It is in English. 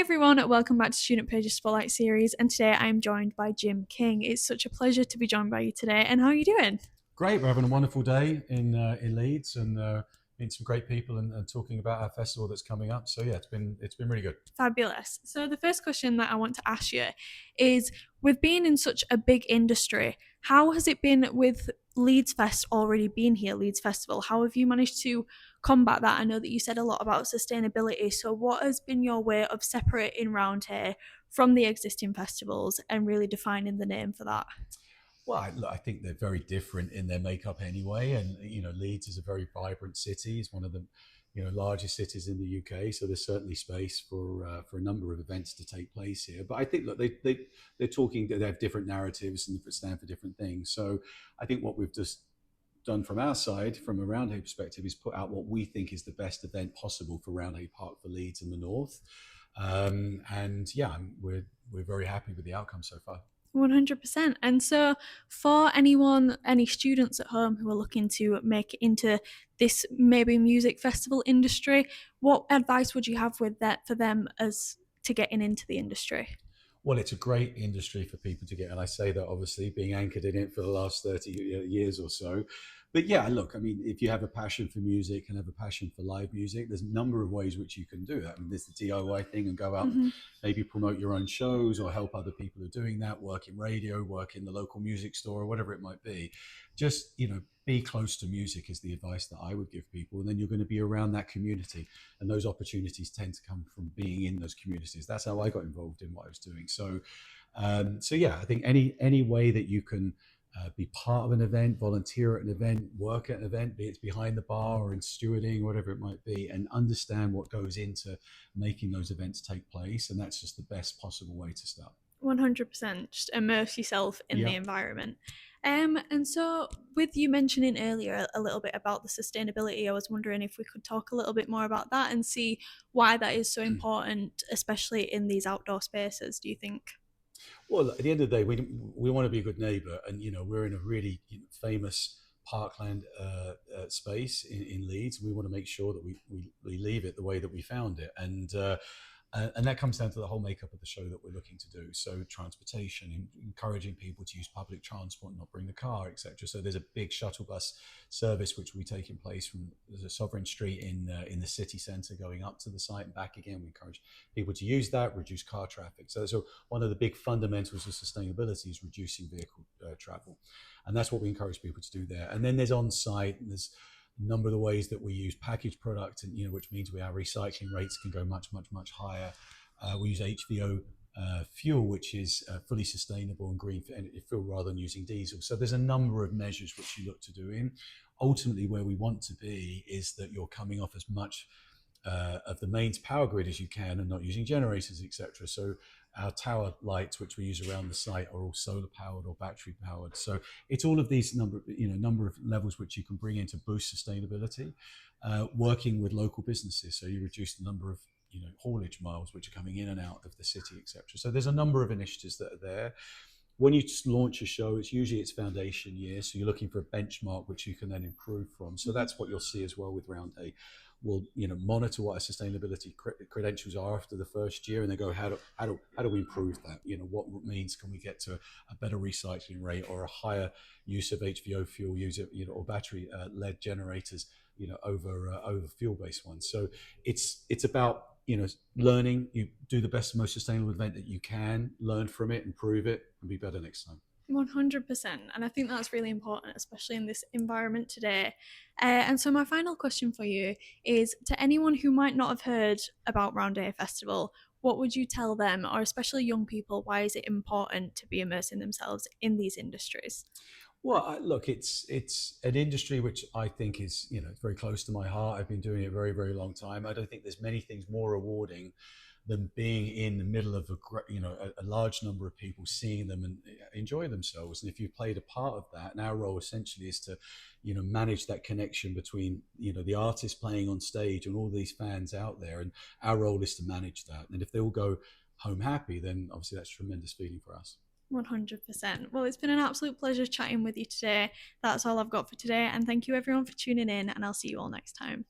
Hi everyone, welcome back to Student Pages Spotlight series, and today I'm joined by Jim King. It's such a pleasure to be joined by you today, and how are you doing? Great, we're having a wonderful day in Leeds and meeting some great people and talking about our festival that's coming up. So yeah, it's been really good. Fabulous. So the first question that I want to ask you is, with being in such a big industry, how has it been with Leeds Fest already being here, Leeds Festival? How have you managed to combat that? I know that you said a lot about sustainability, so what has been your way of separating Roundhay from the existing festivals and really defining the name for that? Well, I think they're very different in their makeup anyway, and Leeds is a very vibrant city. It's one of the largest cities in the UK, so there's certainly space for a number of events to take place here. But I think look, they're talking. They have different narratives and stand for different things. So I think what we've just done from our side, from a Roundhay perspective, is put out what we think is the best event possible for Roundhay Park for Leeds in the north. And yeah, we're very happy with the outcome so far. 100%. And so, for anyone, any students at home who are looking to make it into this maybe music festival industry, what advice would you have with that for them as to getting into the industry? Well, it's a great industry for people to get, and I say that obviously being anchored in it for the last 30 years or so. But yeah, look, I mean, if you have a passion for music and have a passion for live music, there's a number of ways which you can do that. I mean, there's the DIY thing and go out and Mm-hmm. maybe promote your own shows or help other people who are doing that, work in radio, work in the local music store, or whatever it might be. Just, be close to music is the advice that I would give people. And then you're going to be around that community. And those opportunities tend to come from being in those communities. That's how I got involved in what I was doing. So yeah, I think any way that you can be part of an event, volunteer at an event, work at an event, be it's behind the bar or in stewarding, whatever it might be, and understand what goes into making those events take place. And that's just the best possible way to start. 100%. Just immerse yourself in the Yeah. environment. And so, with you mentioning earlier a little bit about the sustainability, I was wondering if we could talk a little bit more about that and see why that is so important, especially in these outdoor spaces, do you think? Well, at the end of the day, we want to be a good neighbour, and we're in a really famous parkland space in Leeds. We want to make sure that we leave it the way that we found it, and that comes down to the whole makeup of the show that we're looking to do. So transportation, encouraging people to use public transport, not bring the car, etc. So there's a big shuttle bus service which will be taking place from the Sovereign Street in the city centre, going up to the site and back again. We encourage people to use that, reduce car traffic. So one of the big fundamentals of sustainability is reducing vehicle travel, and that's what we encourage people to do there. And then there's on-site, and there's a number of the ways that we use packaged product, and which means our recycling rates can go much higher. We use HVO fuel, which is fully sustainable and green fuel rather than using diesel. So there's a number of measures which you look to do in. Ultimately, where we want to be is that you're coming off as much of the mains power grid as you can and not using generators, etc. So our tower lights, which we use around the site, are all solar powered or battery powered. So it's all of these number of levels which you can bring in to boost sustainability, working with local businesses. So you reduce the number of haulage miles which are coming in and out of the city, etc. So there's a number of initiatives that are there. When you just launch a show, it's usually its foundation year, so you're looking for a benchmark which you can then improve from. So that's what you'll see as well with Roundhay. We'll monitor what our sustainability credentials are after the first year, and they go, how do we improve that? What means can we get to a better recycling rate or a higher use of HVO fuel user, or battery led generators, over fuel based ones. So it's about learning. You do the best, most sustainable event that you can, learn from it, improve it, and be better next time. 100%. And I think that's really important, especially in this environment today. And so, my final question for you is, to anyone who might not have heard about Roundhay Festival, what would you tell them, or especially young people, why is it important to be immersing themselves in these industries? Well, look, it's an industry which I think is it's very close to my heart. I've been doing it a very very long time. I don't think there's many things more rewarding than being in the middle of a large number of people, seeing them and enjoy themselves. And if you've played a part of that, and our role essentially is to manage that connection between the artist playing on stage and all these fans out there, and our role is to manage that. And if they all go home happy, then obviously that's a tremendous feeling for us. 100%. Well, it's been an absolute pleasure chatting with you today. That's all I've got for today. And thank you everyone for tuning in, and I'll see you all next time.